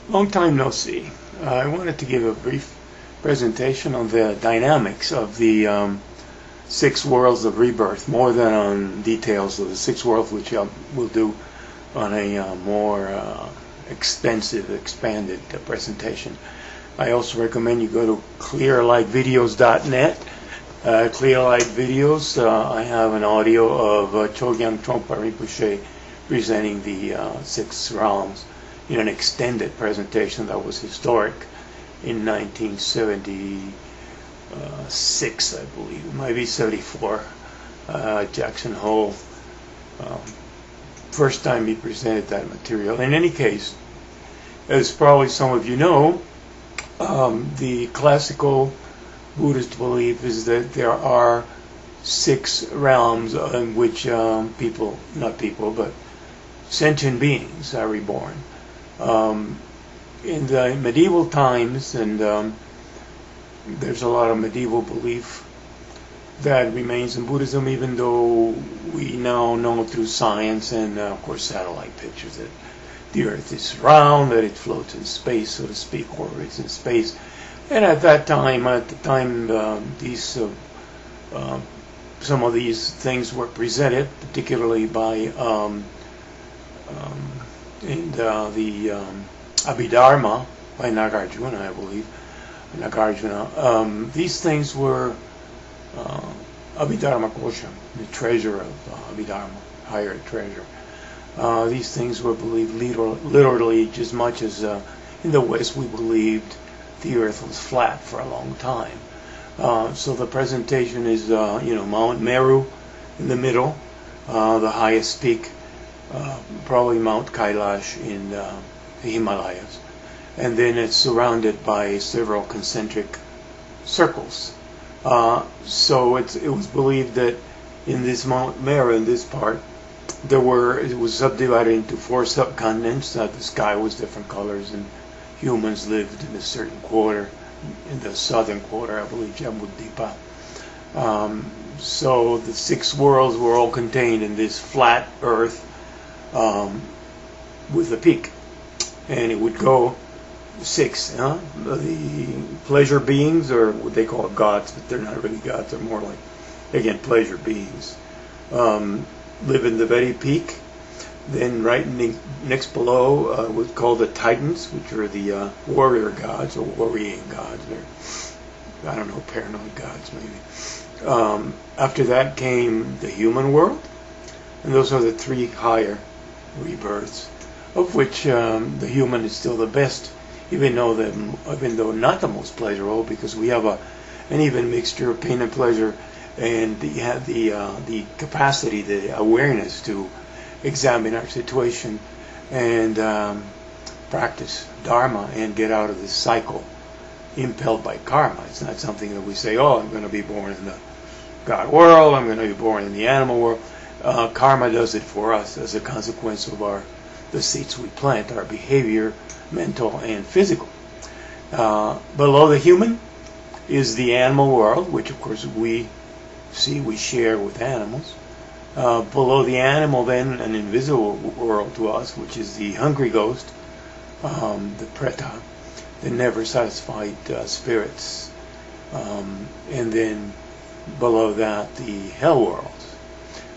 Long time no see. I wanted to give a brief presentation on the dynamics of the six worlds of rebirth, more than on details of the six worlds, which I will do on a more expanded presentation. I also recommend you go to clearlightvideos.net. Clearlight Videos, I have an audio of Chogyam Trungpa Rinpoche presenting the six realms in an extended presentation that was historic in 1976, I believe, maybe 74. Jackson Hole, first time he presented that material. In any case, as probably some of you know, the classical Buddhist belief is that there are six realms in which people, not people, but sentient beings are reborn. In the medieval times, and there's a lot of medieval belief that remains in Buddhism, even though we now know through science and, of course, satellite pictures that the Earth is round, that it floats in space, so to speak, orbits in space. And at the time, some of these things were presented, particularly by the Abhidharma by Nagarjuna, I believe. These things were Abhidharma Kosha, the treasure of Abhidharma, higher treasure. These things were believed literally just as much as in the West we believed the Earth was flat for a long time. So the presentation is, Mount Meru in the middle, the highest peak, probably Mount Kailash in the Himalayas. And then it's surrounded by several concentric circles. So it was believed that in this Mount Meru, in this part, it was subdivided into four subcontinents. The sky was different colors, and humans lived in a certain quarter, in the southern quarter, I believe, Jambudvipa. So the six worlds were all contained in this flat Earth with a peak, and it would go six. The pleasure beings, or what they call gods, but they're not really gods. They're more like, again, pleasure beings. Live in the very peak. Then right next below was called the Titans, which are the warrior gods, or worrying gods. They're, I don't know, paranoid gods maybe. After that came the human world, and those are the three higher rebirths, of which the human is still the best, even though not the most pleasurable, because we have an even mixture of pain and pleasure, and you have the capacity, the awareness to examine our situation and practice Dharma and get out of this cycle impelled by karma. It's not something that we say, oh, I'm going to be born in the God world, I'm going to be born in the animal world. Karma does it for us as a consequence of the seeds we plant, our behavior, mental and physical. Below the human is the animal world, which of course we share with animals. Below the animal, then, an invisible world to us, which is the hungry ghost, the preta, the never satisfied spirits, and then below that the hell worlds,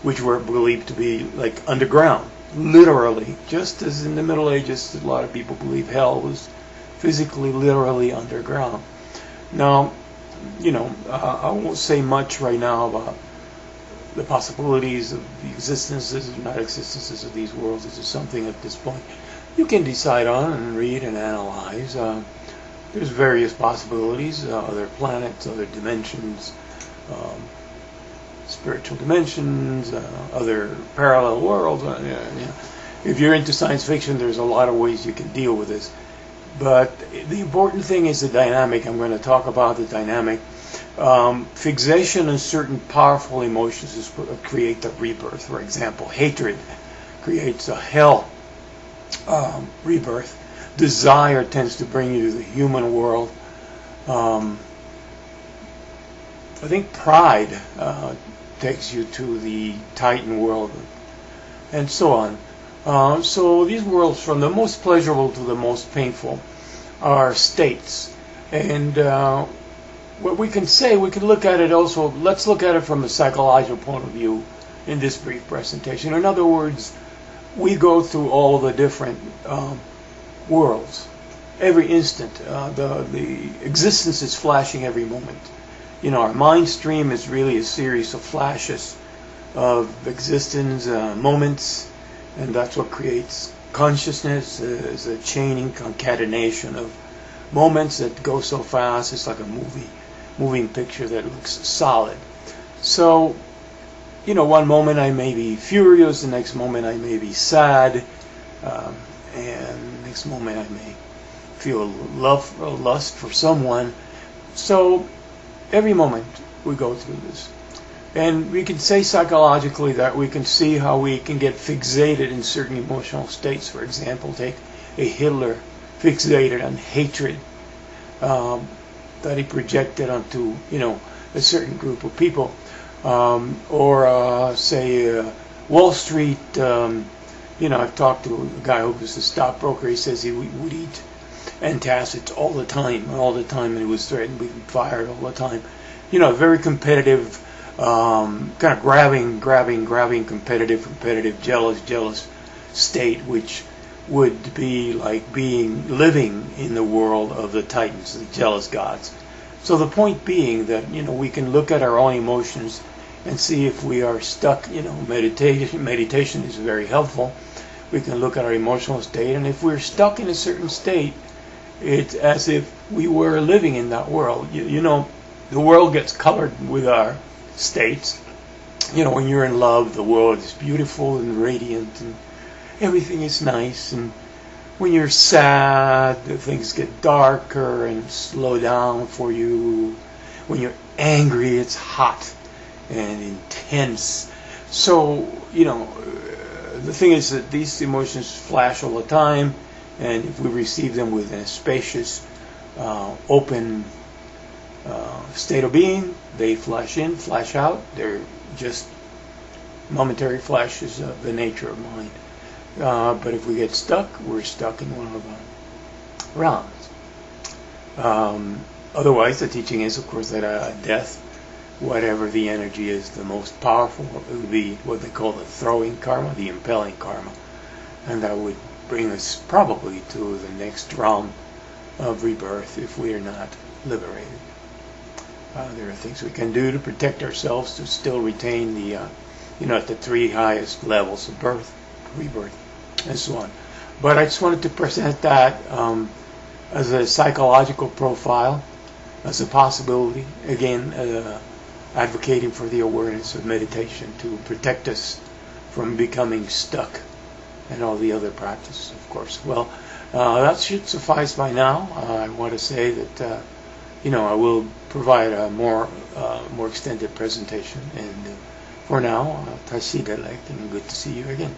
which were believed to be like underground, literally, just as in the Middle Ages a lot of people believe hell was physically, literally underground. Now, I won't say much right now about the possibilities of the existences or not existences of these worlds. This is something at this point you can decide on and read and analyze. There's various possibilities, other planets, other dimensions, spiritual dimensions, other parallel worlds. If you're into science fiction, there's a lot of ways you can deal with this. But the important thing is the dynamic. I'm going to talk about the dynamic. Fixation on certain powerful emotions is what create the rebirth. For example, hatred creates a hell rebirth. Desire tends to bring you to the human world. I think pride takes you to the Titan world, and so on. So these worlds, from the most pleasurable to the most painful, are states. And what we can say, we can look at it also, let's look at it from a psychological point of view in this brief presentation. In other words, we go through all the different worlds. Every instant, the existence is flashing every moment. You know, our mind stream is really a series of flashes of existence, moments, and that's what creates consciousness. Is a chaining concatenation of moments that go so fast. It's like a moving picture that looks solid. So, you know, one moment I may be furious, the next moment I may be sad, and the next moment I may feel love or lust for someone. So every moment we go through this. And we can say psychologically that we can see how we can get fixated in certain emotional states. For example, take a Hitler fixated on hatred that he projected onto, you know, a certain group of people. Or say Wall Street, you know, I've talked to a guy who was a stockbroker. He says he would eat antacids all the time, and he was threatened with being fired all the time. You know, very competitive, kind of grabbing, competitive, jealous state, which would be like living in the world of the Titans, the jealous gods. So the point being that, you know, we can look at our own emotions and see if we are stuck. You know, meditation is very helpful. We can look at our emotional state, and if we're stuck in a certain state, it's as if we were living in that world. You know, the world gets colored with our states. You know, when you're in love, the world is beautiful and radiant, and everything is nice. And when you're sad, things get darker and slow down for you. When you're angry, it's hot and intense. So, you know, the thing is that these emotions flash all the time, and if we receive them with a spacious, open state of being, they flash in, flash out. They're just momentary flashes of the nature of mind. But if we get stuck, we're stuck in one of the realms. Otherwise, the teaching is, of course, that death, whatever the energy is the most powerful, it would be what they call the throwing karma, the impelling karma. And that would bring us probably to the next realm of rebirth if we are not liberated. There are things we can do to protect ourselves to still retain the, you know, at the three highest levels of birth, rebirth, and so on. But I just wanted to present that as a psychological profile, as a possibility. Again, advocating for the awareness of meditation to protect us from becoming stuck, and all the other practices, of course. Well, that should suffice by now. I want to say that you know, I will provide a more extended presentation. And for now, Tashigalek, and good to see you again.